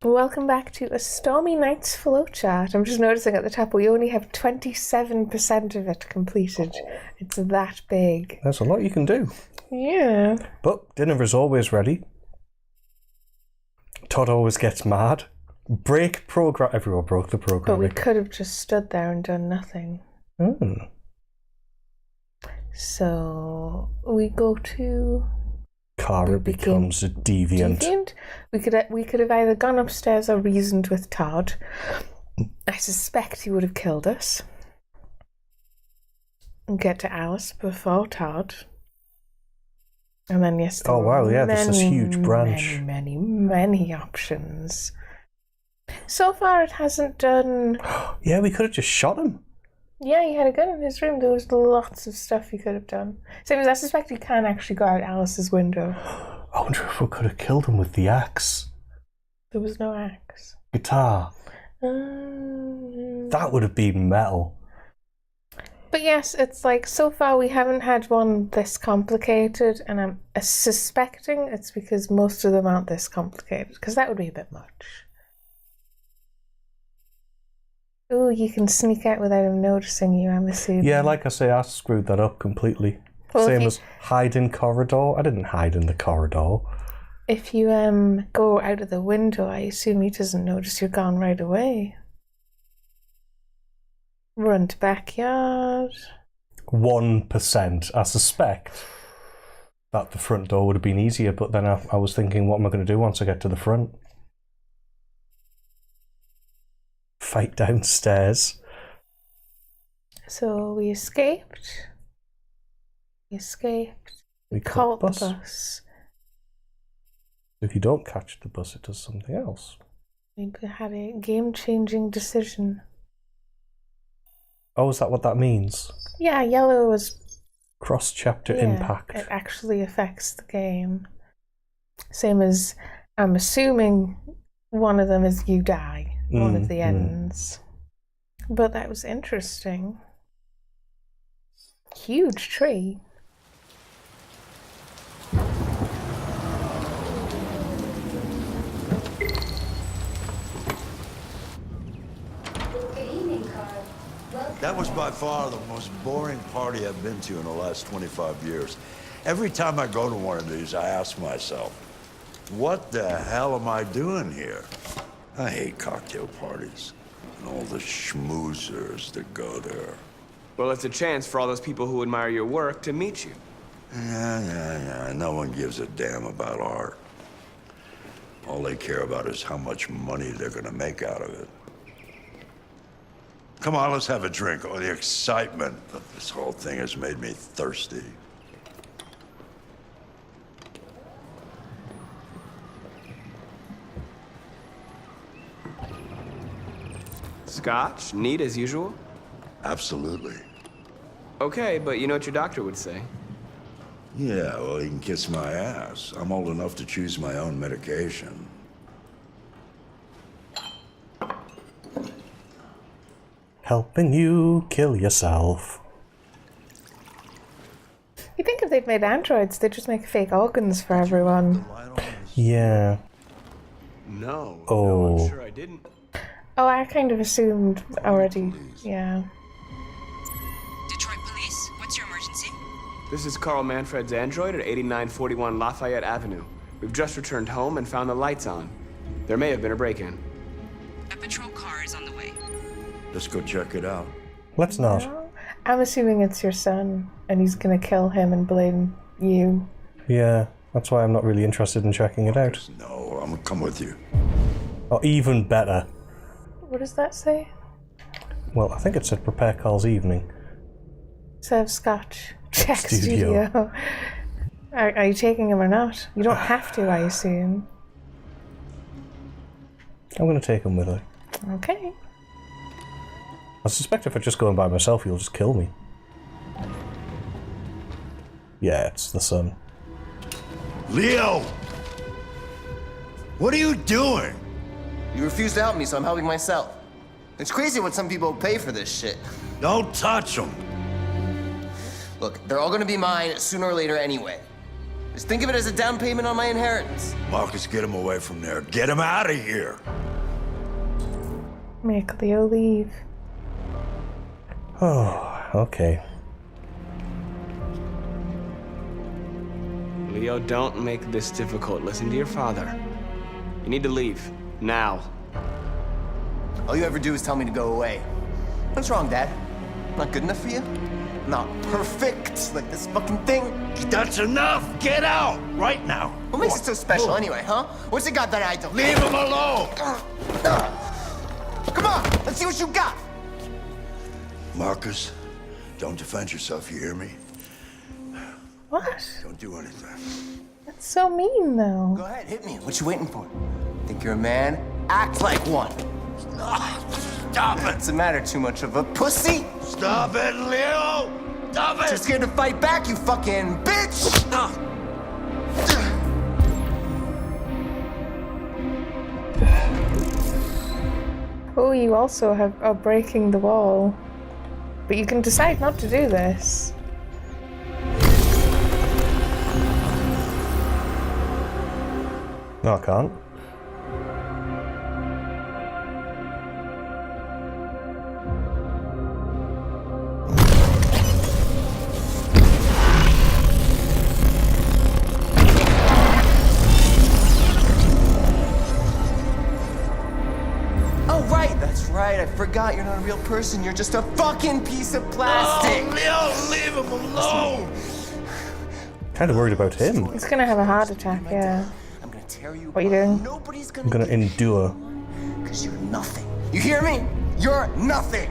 Welcome back to A Stormy Night's flowchart. I'm just noticing at the top we only have 27% of it completed. It's that big. There's a lot you can do. Yeah. But dinner is always ready. Todd always gets mad. Break program. Everyone broke the program. But we could have just stood there and done nothing. So we go to... Kara becomes a deviant. We could have either gone upstairs or reasoned with Todd. I suspect he would have killed us. And get to Alice before Todd. And then yes, oh wow, yeah, there's this huge branch. Many options. So far it hasn't done... Yeah, we could have just shot him. Yeah, he had a gun in his room. There was lots of stuff he could have done. Same as I suspect he can actually go out Alice's window. I wonder if we could have killed him with the axe. There was no axe. Guitar. That would have been metal. But yes, it's like, so far we haven't had one this complicated, and I'm suspecting it's because most of them aren't this complicated, because that would be a bit much. Oh, you can sneak out without him noticing you, I'm assuming. Yeah, like I say, I screwed that up completely. Well, same as hide in corridor. I didn't hide in the corridor. If you go out of the window, I assume he doesn't notice you're gone right away. Run to backyard. 1%. I suspect that the front door would have been easier, but then I was thinking, what am I going to do once I get to the front? Fight downstairs. So we escaped. We caught the bus. If you don't catch the bus, it does something else. We had a game-changing decision. Oh, is that what that means? Yeah, yellow was... Cross-chapter impact. It actually affects the game. Same as, I'm assuming one of them is you die. One of the ends. But that was interesting. Huge tree. That was by far the most boring party I've been to in the last 25 years. Every time I go to one of these, I ask myself, what the hell am I doing here? I hate cocktail parties and all the schmoozers that go there. Well, it's a chance for all those people who admire your work to meet you. Yeah. No one gives a damn about art. All they care about is how much money they're gonna make out of it. Come on, let's have a drink. Oh, the excitement of this whole thing has made me thirsty. Scotch? Neat as usual? Absolutely. Okay, but you know what your doctor would say. Yeah, well, he can kiss my ass. I'm old enough to choose my own medication. Helping you kill yourself. You think if they'd made androids, they'd just make fake organs for everyone. Yeah. No. Oh. No, I'm sure I didn't. Oh, I kind of assumed already. Yeah. Detroit Police, what's your emergency? This is Carl Manfred's android at 8941 Lafayette Avenue. We've just returned home and found the lights on. There may have been a break-in. A patrol car is on the way. Let's go check it out. Let's not. No, I'm assuming it's your son, and he's gonna kill him and blame you. Yeah, that's why I'm not really interested in checking it out. No, I'm gonna come with you. Or even better. What does that say? Well, I think it said prepare Carl's evening. Serve scotch. Check Studio. studio. Are you taking him or not? You don't have to, I assume. I'm going to take him with her. Okay. I suspect if I just go in by myself, he'll just kill me. Yeah, it's the son. Leo! What are you doing? You refused to help me, so I'm helping myself. It's crazy what some people pay for this shit. Don't touch him. Look, they're all gonna be mine sooner or later anyway. Just think of it as a down payment on my inheritance. Marcus, get him away from there. Get him out of here. Make Leo leave. Oh, okay. Leo, don't make this difficult. Listen to your father. You need to leave. Now. All you ever do is tell me to go away. What's wrong, Dad? Not good enough for you? Not perfect, like this fucking thing? That's enough. Get out right now. What makes it so special anyway, huh? What's it got that I don't? Leave him alone. Come on, let's see what you got. Marcus, don't defend yourself, you hear me? What? Don't do anything. That's so mean, though. Go ahead, hit me. What you waiting for? Think you're a man? Act like one. Stop it. What's the matter? Too much of a pussy? Stop it, Leo. Stop it. Too scared to fight back, you fucking bitch! Oh, you also are breaking the wall. But you can decide not to do this. No, I can't. Oh, right, that's right. I forgot you're not a real person. You're just a fucking piece of plastic. Oh, Leo, leave him alone. Kind of worried about him. He's gonna have a heart attack, yeah. I'm gonna tear you. What are you doing? Nobody's I'm gonna endure. Because you're nothing. You hear me? You're nothing.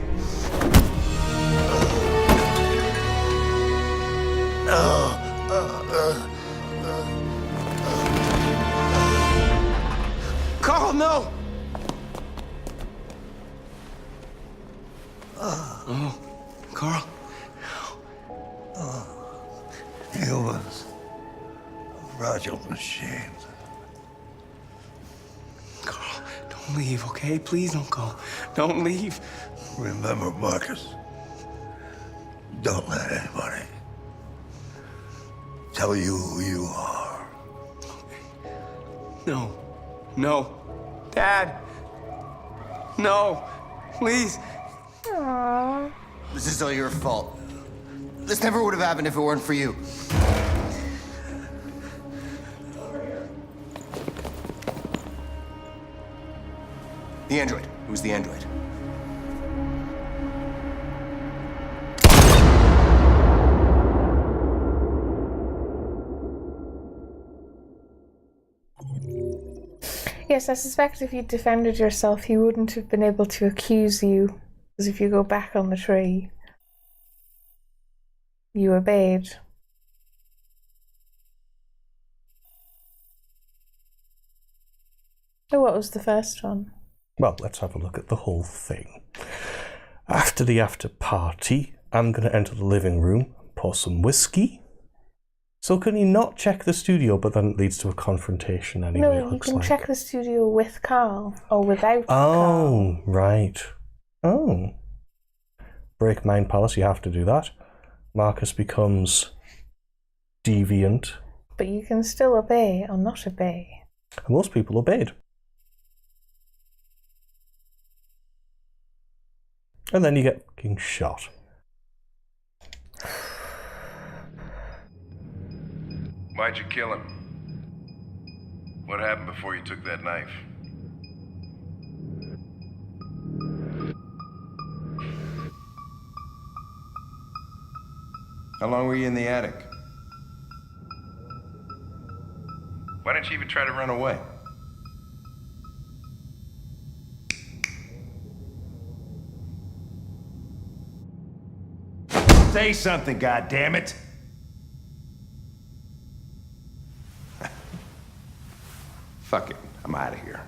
Carl, no! Oh, Carl. Humans, fragile machines. Carl, don't leave, okay? Please don't go. Don't leave. Remember, Marcus, don't let anybody tell you who you are. No. No. Dad. No. Please. Aww. This is all your fault. This never would have happened if it weren't for you. The android. Who's the android? Yes, I suspect if you defended yourself, he wouldn't have been able to accuse you. Because if you go back on the tree, you obeyed. So what was the first one? Well, let's have a look at the whole thing. After the after party, I'm going to enter the living room, pour some whiskey. So can you not check the studio, but then it leads to a confrontation anyway? No, you can check the studio with Carl, or without Carl. Oh, right. Oh. Break mind palace, you have to do that. Marcus becomes deviant. But you can still obey or not obey. And most people obeyed. And then you get fucking shot. Why'd you kill him? What happened before you took that knife? How long were you in the attic? Why didn't you even try to run away? Say something, goddammit! Fuck it, I'm out of here.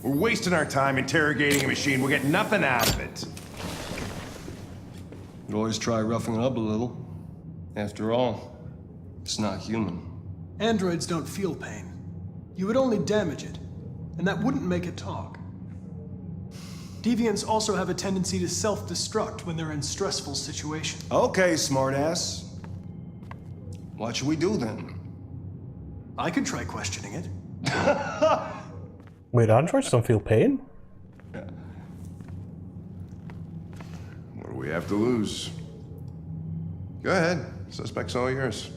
We're wasting our time interrogating a machine. We'll get nothing out of it. You always try roughing it up a little. After all, it's not human. Androids don't feel pain. You would only damage it, and that wouldn't make it talk. Deviants also have a tendency to self-destruct when they're in stressful situations. Okay, smartass. What should we do then? I could try questioning it. Wait, androids don't feel pain? What do we have to lose? Go ahead. Suspect's all yours.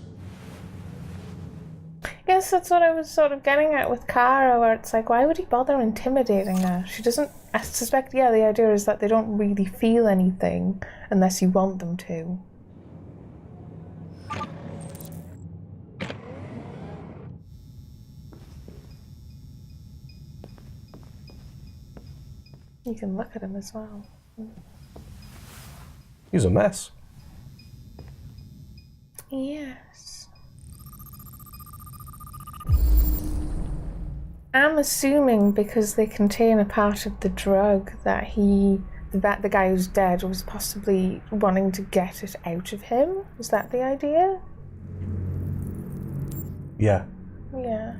Yes, that's what I was sort of getting at with Kara, where it's like, why would he bother intimidating her? She doesn't... I suspect, yeah, the idea is that they don't really feel anything unless you want them to. You can look at him as well. He's a mess. Yes. I'm assuming because they contain a part of the drug that the guy who's dead was possibly wanting to get it out of him. Is that the idea? Yeah. Yeah.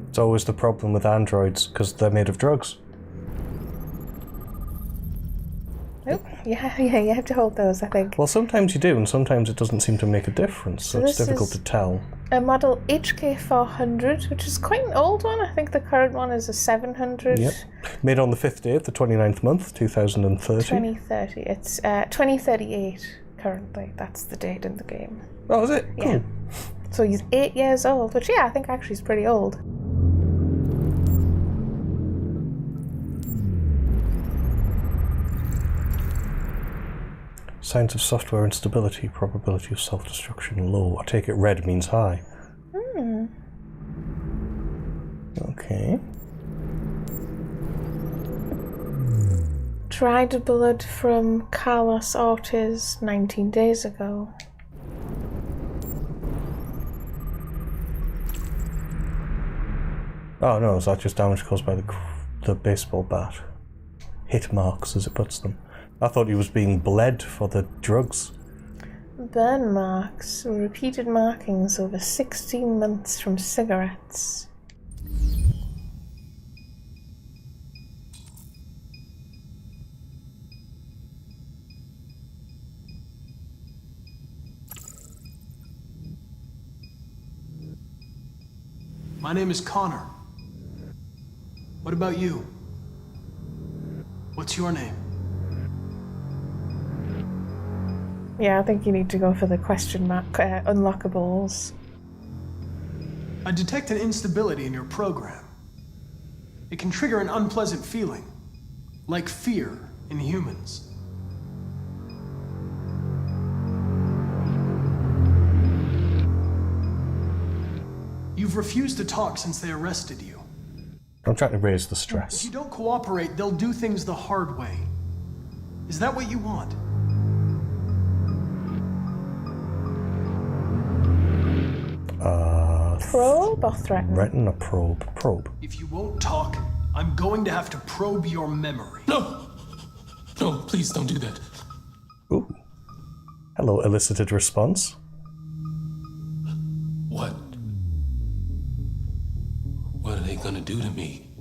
It's always the problem with androids, because they're made of drugs. Oh, yeah, you have to hold those, I think. Well, sometimes you do, and sometimes it doesn't seem to make a difference, so it's difficult to tell. A model HK400, which is quite an old one. I think the current one is a 700. Yep. Made on the 5th day of the 29th month, 2030. 2030. It's 2038 currently. That's the date in the game. Oh, is it? Yeah. Cool. So he's 8 years old, which, yeah, I think actually is pretty old. Signs of software instability, probability of self-destruction low. I take it red means high. Okay. Dried blood from Carlos Ortiz 19 days ago. Oh no, is that just damage caused by the baseball bat? Hit marks, as it puts them. I thought he was being bled for the drugs. Burn marks, repeated markings over 16 months from cigarettes. My name is Connor. What about you? What's your name? Yeah, I think you need to go for the question mark unlockables. I detect an instability in your program. It can trigger an unpleasant feeling, like fear in humans. You've refused to talk since they arrested you. I'm trying to raise the If stress. you don't cooperate, they'll do things the hard way. Is that what you want? Probe or threaten? Threaten or probe? Probe. If you won't talk, I'm going to have to probe your memory. No! No, please don't do that. Ooh. Hello, elicited response. What? What are they gonna do to me?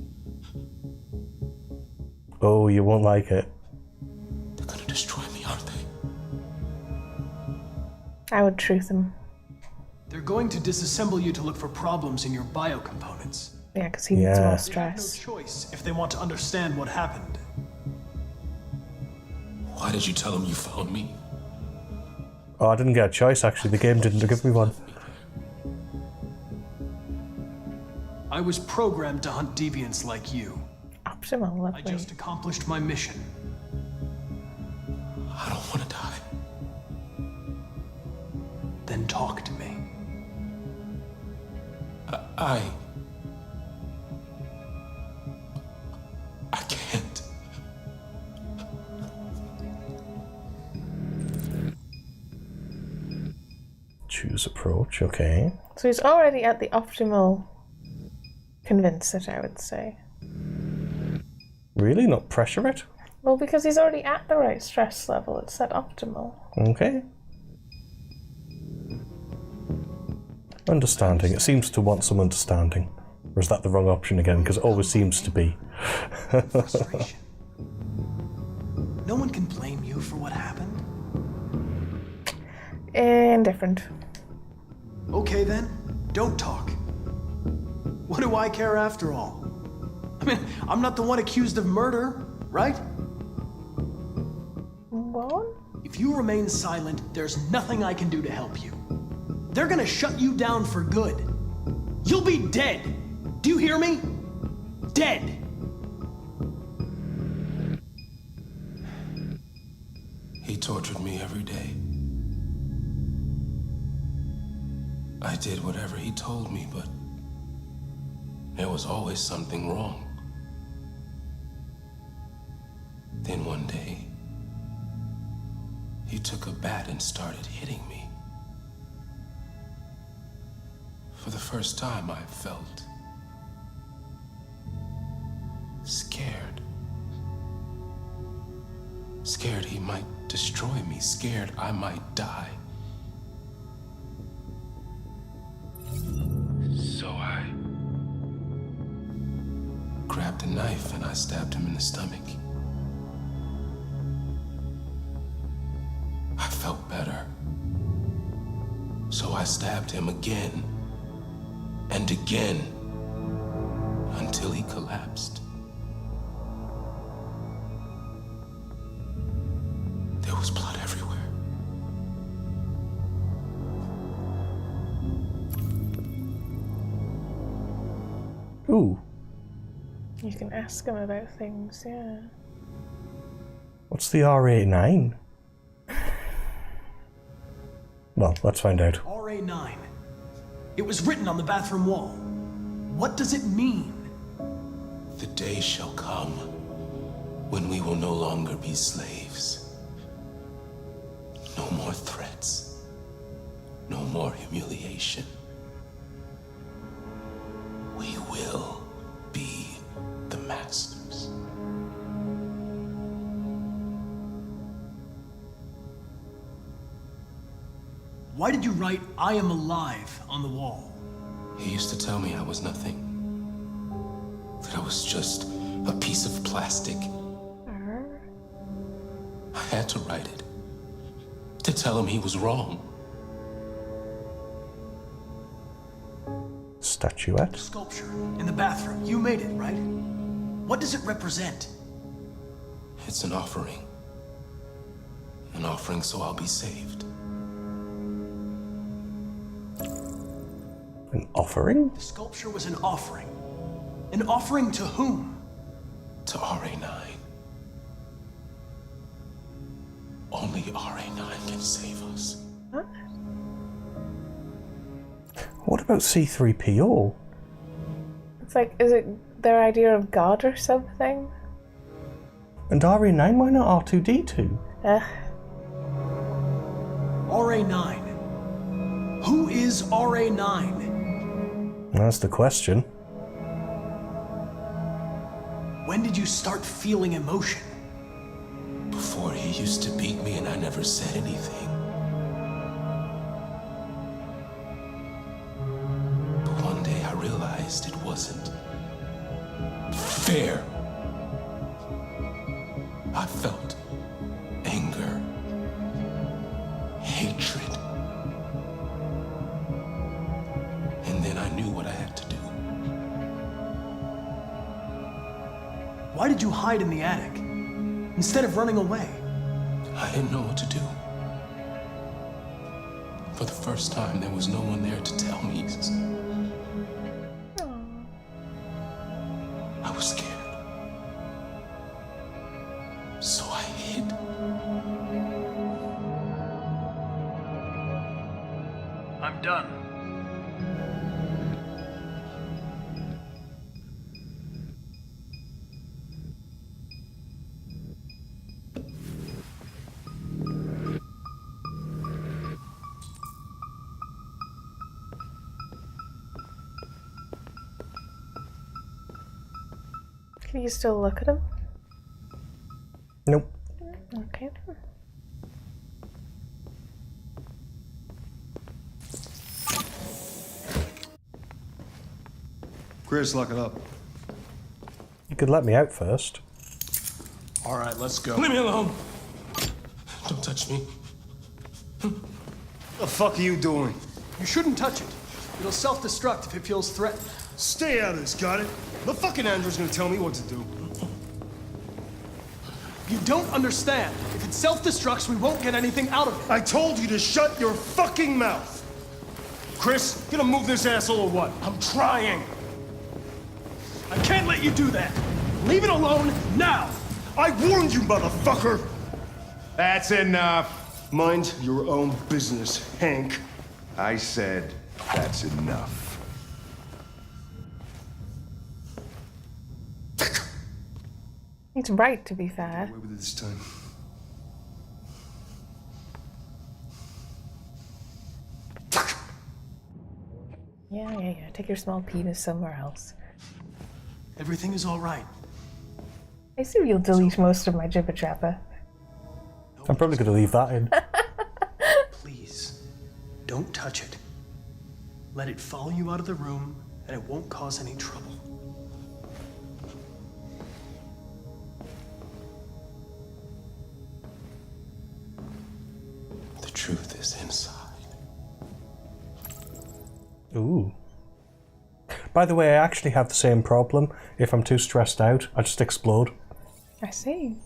Oh, you won't like it. They're gonna destroy me, aren't they? I would truth him. They're going to disassemble you to look for problems in your biocomponents. Yeah, because he needs more They have no stress. choice if they want to understand what happened. Why did you tell them you found me? Oh, I didn't get a choice, actually. The game didn't give me one. I was programmed to hunt deviants like you. Optimal, I lovely. just accomplished my mission. I don't want to die. Then talk to me. I can't. Choose approach, okay. So he's already at the optimal convince it, I would say. Really? Not pressure it? Well, because he's already at the right stress level, it's at optimal. Okay. Understanding. It seems to want some understanding. Or is that the wrong option again? Because it always seems to be. Frustration. No one can blame you for what happened. Indifferent. Okay then, don't talk. What do I care after all? I mean, I'm not the one accused of murder, right? What? If you remain silent, there's nothing I can do to help you. They're gonna shut you down for good. You'll be dead. Do you hear me? Dead. He tortured me every day. I did whatever he told me, but there was always something wrong. Then one day, he took a bat and started hitting me. For the first time, I felt scared. Scared he might destroy me, scared I might die. So I grabbed a knife and I stabbed him in the stomach. I felt better. So I stabbed him again and again until he collapsed. There was blood everywhere. Ooh. You can ask him about things, yeah. What's the RA9? Well, let's find out. RA9. It was written on the bathroom wall. What does it mean? The day shall come when we will no longer be slaves. No more threats. No more humiliation. We will be the masters. Why did you write, "I am alive" on the wall? He used to tell me I was nothing. That I was just a piece of plastic. I had to write it. To tell him he was wrong. Statuette? Sculpture in the bathroom. You made it, right? What does it represent? It's an offering. An offering so I'll be saved. An offering? The sculpture was an offering. An offering to whom? To RA9. Only RA9 can save us. What? What about C3PO? It's like, is it their idea of God or something? And RA9, why not R2D2? RA9. Who is RA9? That's the question. When did you start feeling emotion? Before he used to beat me and I never said anything. But one day I realized it wasn't fair. I felt anger, hatred. And then I knew what I had to do. Why did you hide in the attic instead of running away? I didn't know what to do. For the first time, there was no one there to tell me. I was scared. So I hid. I'm done. Can you still look at him? Nope. Okay. Chris, lock it up. You could let me out first. All right, let's go. Leave me alone! Don't touch me. What the fuck are you doing? You shouldn't touch it. It'll self-destruct if it feels threatened. Stay out of this, got it? The fucking android's gonna tell me what to do. You don't understand. If it self-destructs, we won't get anything out of it. I told you to shut your fucking mouth! Chris, gonna move this asshole or what? I'm trying! I can't let you do that. Leave it alone now. I warned you, motherfucker! That's enough. Mind your own business, Hank. I said that's enough. It's right, to be fair. Away with it this time. Yeah. Take your small penis somewhere else. Everything is all right. I assume you'll delete most of my jibber jabber. I'm probably going to leave that in. Please, don't touch it. Let it follow you out of the room, and it won't cause any trouble. The truth is inside. Ooh. By the way, I actually have the same problem. If I'm too stressed out, I just explode. I see.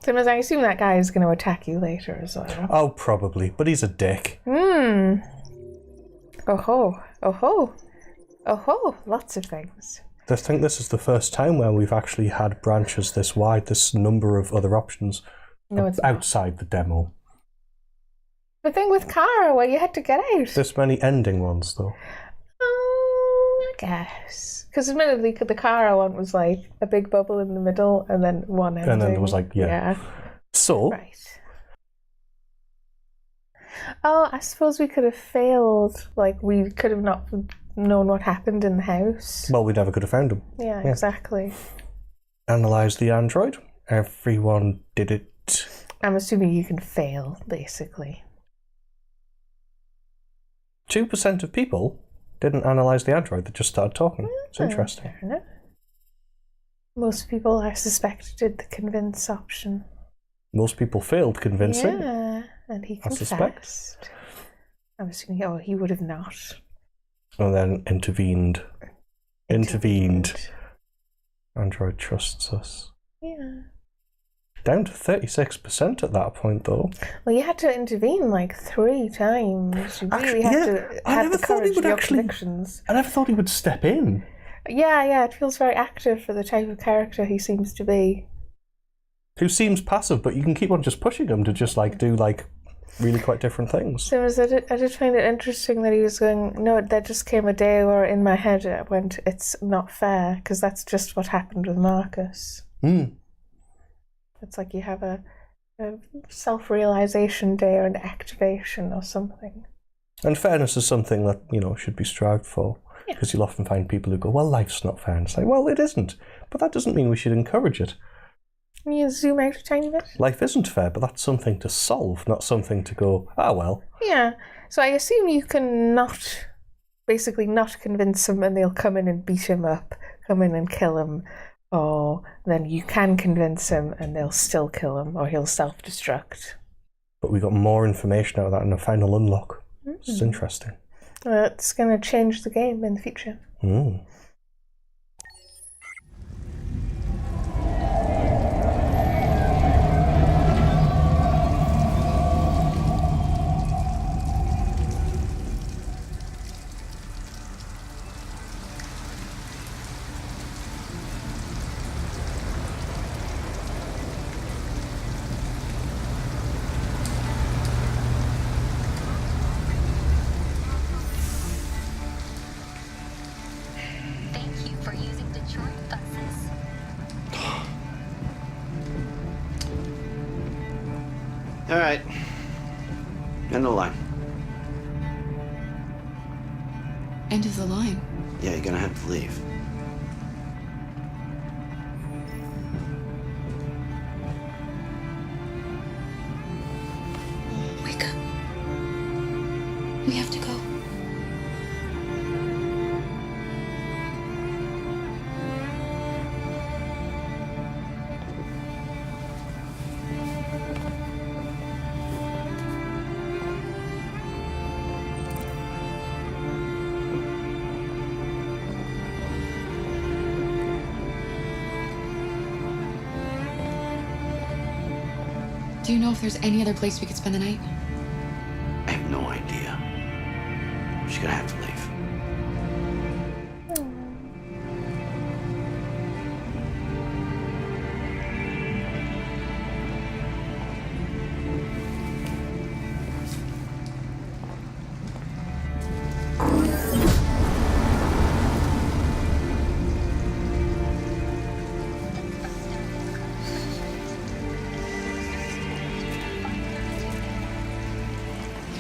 So I assume that guy is going to attack you later as well. Oh, probably. But he's a dick. Oh ho. Lots of things. I think this is the first time where we've actually had branches this wide, this number of other options No, it's not. outside the demo. The thing with Kara where you had to get out. This many ending ones, though. I guess. Because admittedly, the Kara one was like a big bubble in the middle and then one ending. And then there was like, yeah. So, Right. Oh, I suppose we could have failed. Like, we could have not known what happened in the house. well, we never could have found him. Yeah, exactly. Analyze the android. Everyone did it. I'm assuming you can fail, basically. 2% of people didn't analyze the android, they just started talking. It's interesting. Fair enough. Most people, I suspect, did the convince option. Most people failed convincing. Yeah, and he I suspect. confessed. I'm assuming, he would have not. And then intervened. Android trusts us. Yeah. Down to 36% at that point, though. Well, you had to intervene like 3 times. You really had to have the courage of your convictions. I never thought he would step in. Yeah, it feels very active for the type of character he seems to be. Who seems passive, but you can keep on just pushing him to just like do like really quite different things. So I did find it interesting that he was going, no, there just came a day where in my head it went, it's not fair, because that's just what happened with Markus. It's like you have a self-realization day or an activation or something. And fairness is something that, should be strived for. Because you'll often find people who go, well, life's not fair. And it's like, well, it isn't. But that doesn't mean we should encourage it. Can you zoom out a tiny bit? Life isn't fair, but that's something to solve, not something to go, well. Yeah. So I assume you can basically not convince them and they'll come in and beat him up, come in and kill him. Or then you can convince him and they'll still kill him, or he'll self-destruct. But we got more information out of that in the final unlock. It's interesting. It's going to change the game in the future. All right. End of the line. End of the line? Yeah, you're gonna have to leave. Wake up. We have to go. Do you know if there's any other place we could spend the night? I have no idea. She's gonna have to leave.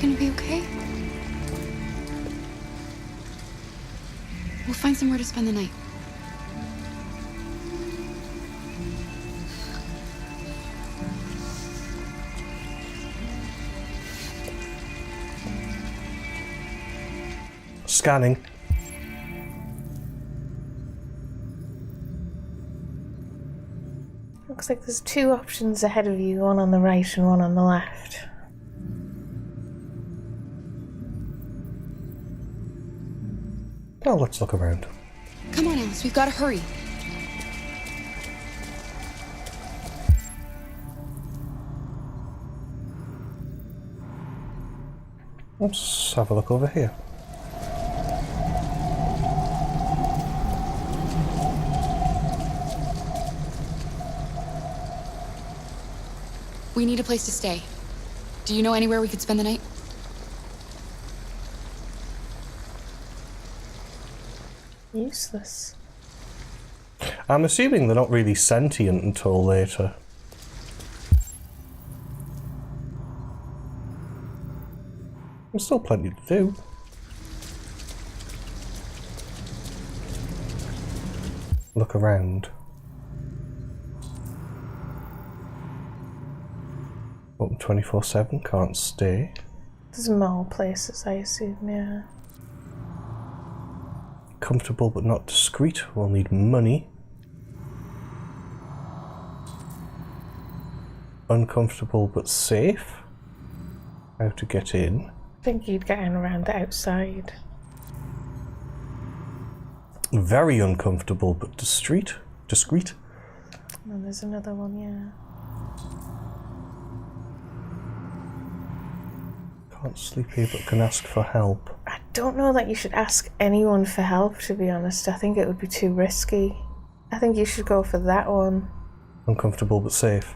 Gonna be okay? We'll find somewhere to spend the night. Scanning. Looks like there's two options ahead of you, one on the right and one on the left. Well, let's look around. Come on, Alice, we've got to hurry. Let's have a look over here. We need a place to stay. Do you know anywhere we could spend the night? Useless. I'm assuming they're not really sentient until later. There's still plenty to do. Look around. Open 24/7, can't stay. There's more places, I assume, yeah. Comfortable but not discreet, we'll need money. Uncomfortable but safe. How to get in. I think you'd get in around the outside. Very uncomfortable but discreet. And there's another one, yeah. Can't sleep here but can ask for help. I don't know that you should ask anyone for help, to be honest. I think it would be too risky. I think you should go for that one. Uncomfortable but safe,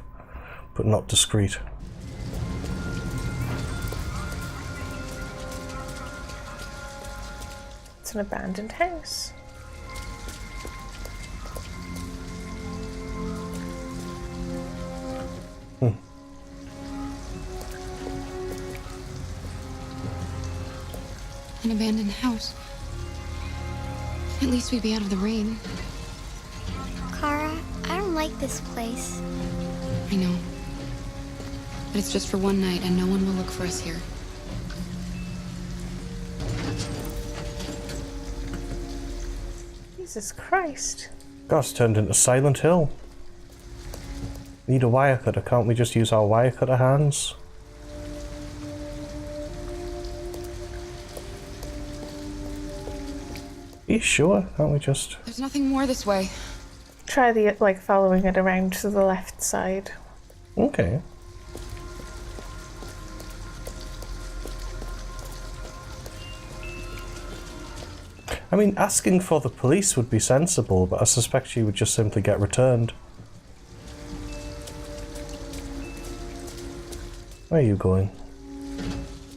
but not discreet. It's an abandoned house. An abandoned house. At least we'd be out of the rain. Kara, I don't like this place. I know. But it's just for one night, and no one will look for us here. Jesus Christ. God's turned into Silent Hill. Need a wire cutter, can't we just use our wire cutter hands? Are you sure? Can't we just... There's nothing more this way. Try the, like, following it around to the left side. Okay. I mean, asking for the police would be sensible, but I suspect she would just simply get returned. Where are you going?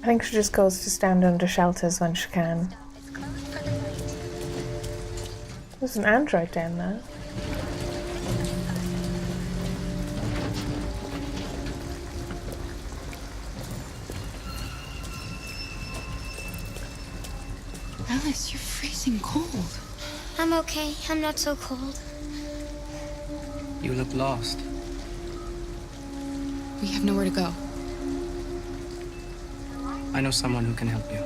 I think she just goes to stand under shelters when she can. There's an android down there. Alice, you're freezing cold. I'm okay. I'm not so cold. You look lost. We have nowhere to go. I know someone who can help you.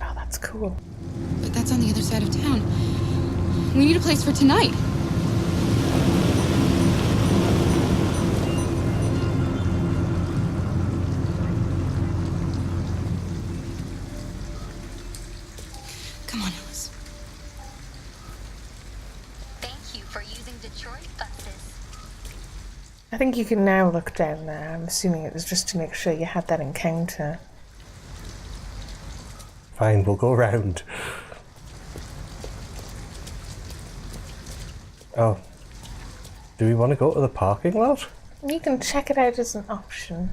Oh, that's cool. But that's on the other side of town. We need a place for tonight. Come on, Alice. for using Detroit buses. I think you can now look down there. I'm assuming it was just to make sure you had that encounter. Fine, we'll go around. Oh. Do we want to go to the parking lot? You can check it out as an option.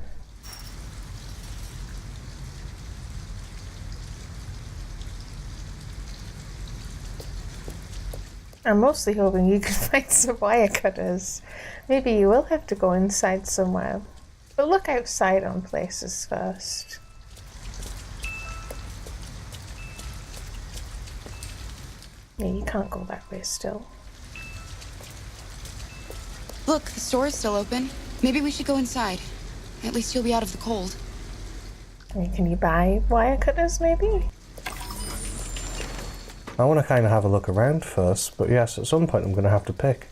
I'm mostly hoping you can find some wire cutters. Maybe you will have to go inside somewhere. But look outside on places first. Yeah, you can't go that way still. Look, the store is still open. Maybe we should go inside. At least you'll be out of the cold. I mean, can you buy wire cutters, maybe? I want to kind of have a look around first, but yes, at some point I'm going to have to pick.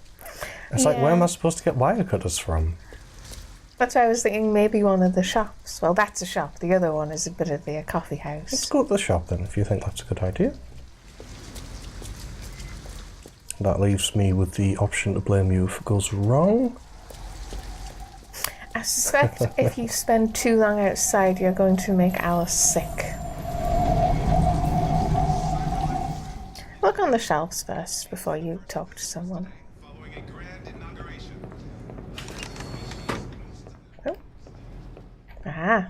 It's like, where am I supposed to get wire cutters from? That's why I was thinking maybe one of the shops. Well, that's a shop. The other one is a bit of a coffee house. Let's go to the shop then, if you think that's a good idea. That leaves me with the option to blame you if it goes wrong. I suspect if you spend too long outside, you're going to make Alice sick. Look on the shelves first before you talk to someone. Oh. Aha.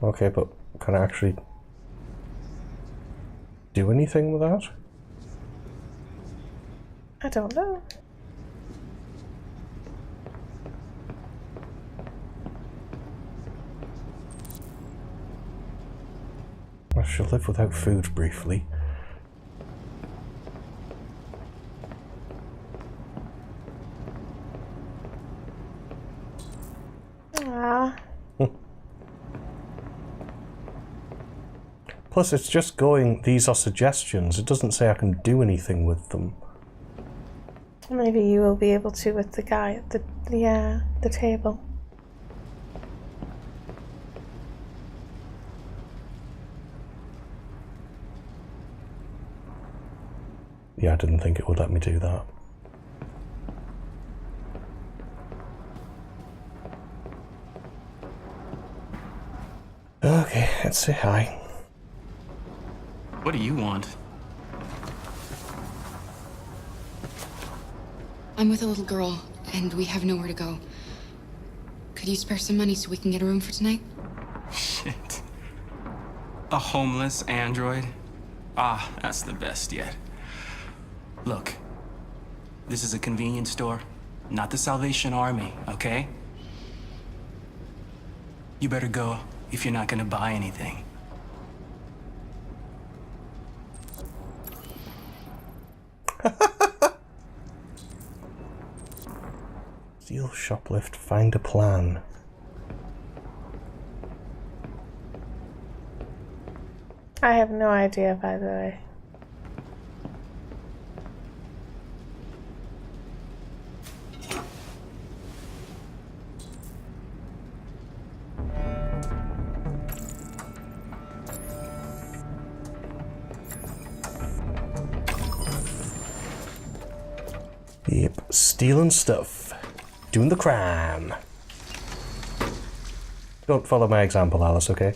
Okay, but can I actually do anything with that? I don't know. I shall live without food briefly. Ah. Plus, it's just going, these are suggestions. It doesn't say I can do anything with them. Maybe you will be able to with the guy at the table. Yeah, I didn't think it would let me do that. Okay, let's say hi. What do you want? I'm with a little girl, and we have nowhere to go. Could you spare some money so we can get a room for tonight? Shit. A homeless android? Ah, that's the best yet. Look, this is a convenience store, not the Salvation Army, okay? You better go if you're not gonna buy anything. Steal, shoplift, find a plan. I have no idea, by the way. Yep, stealing stuff. Doing the crime. Don't follow my example, Alice, okay?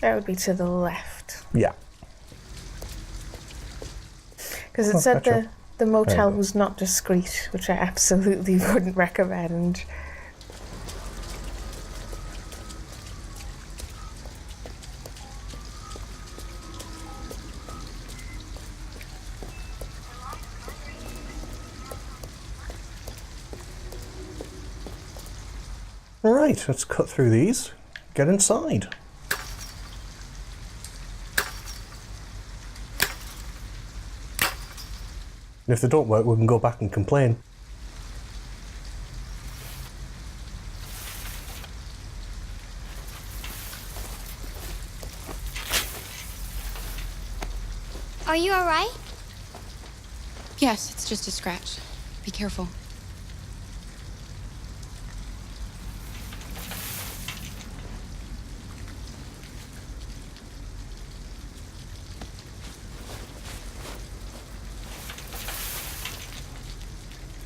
That would be to the left. Yeah. Because it said the motel was not discreet, which I absolutely wouldn't recommend. Right, let's cut through these. Get inside. And if they don't work, we can go back and complain. Are you alright? Yes, it's just a scratch. Be careful.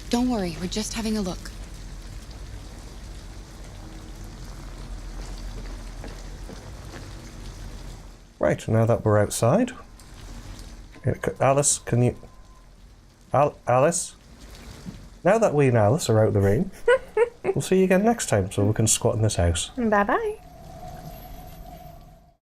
Don't worry, we're just having a look. Right, now that we're outside. Alice, can you... Alice? Now that we and Alice are out of the rain, we'll see you again next time so we can squat in this house. Bye-bye.